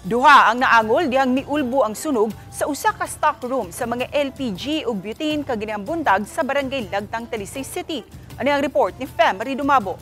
Duha ang naangol dihang miulbo ang sunog sa usa ka stockroom sa mga LPG ug butane kag buntag sa barangay Lagtang, Talisay City. Ani ang report ni Fem Marie Dumabo.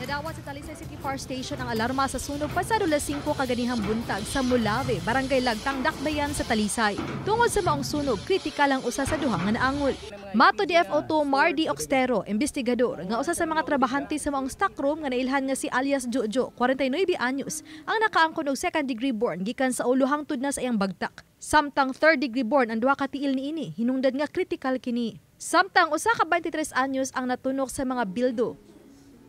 Nadawat sa Talisay City Fire Station ang alarma sa sunog pasado 5 kaganihang buntag sa Mulave, Barangay Lagtang, Dakbayan sa Talisay. Tungod sa maong sunog, kritikal ang usa sa duhang nga naangol. Mato DFO2 Mardy Oxtero, investigador, nga usa sa mga trabahante sa maong stockroom nga nailhan nga si alias Jojo, 49 anyos, ang nakaangkon og second degree burn gikan sa ulo hangtod na sa iyang bagtak. Samtang third degree burn ang duha ka tiil niini, hinungdan nga kritikal kini. Samtang usa ka 23 anyos ang natunok sa mga bildo.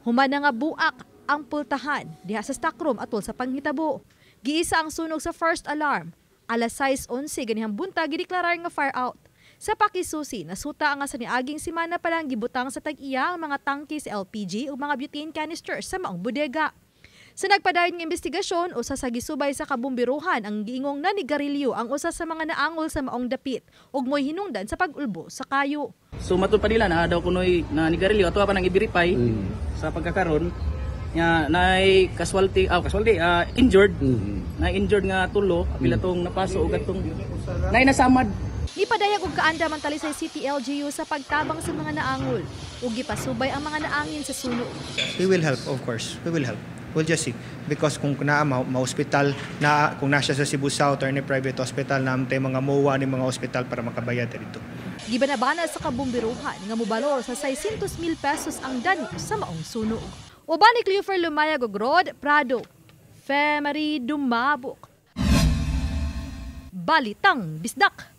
Humana nga buak ang pultahan diha sa stockroom atol sa panghitabo. Giisa ang sunog sa first alarm. Alas 6:11 ganihang buntag gideklarar nga fire out. Sa pakisusi, nasuta nga sa niaging semana pa lang gibutang sa tag-iya ang mga tangke sa LPG ug mga butane canisters sa maong bodega. Sa nagpadayon nga investigasyon, usa sa gisubay sa kabumbiruhan ang giingong nanigarilyo ang usa sa mga naangol sa maong dapit ug mo'y hinungdan sa pag-ulbo sa kayo. So matud pa nila na daw kunoy na nigarilyo ato pa nang i-verify sa pagkakaron nya nay injured na injured nga tulo pila tong napaso ug atong nay nasamad. Gipadayag og kaanda man Talisay City LGU sa pagtabang sa mga naangol ug gipasubay ang mga naangin sa sunog. We will help, of course. We will help. We'll just see. Because kung naa ma-hospital, kung nasa sa Cebu South or ni private hospital, naamtay mga MOA ni mga hospital para makabayad dito. Gibanabana sa kabumbiruhan nga mobalor sa 600,000 pesos ang dani sa maong sunog. Uban ni Cleofer Lumayag ug Rod Prado. Fem Marie Dumabok. Balitang Bisdak.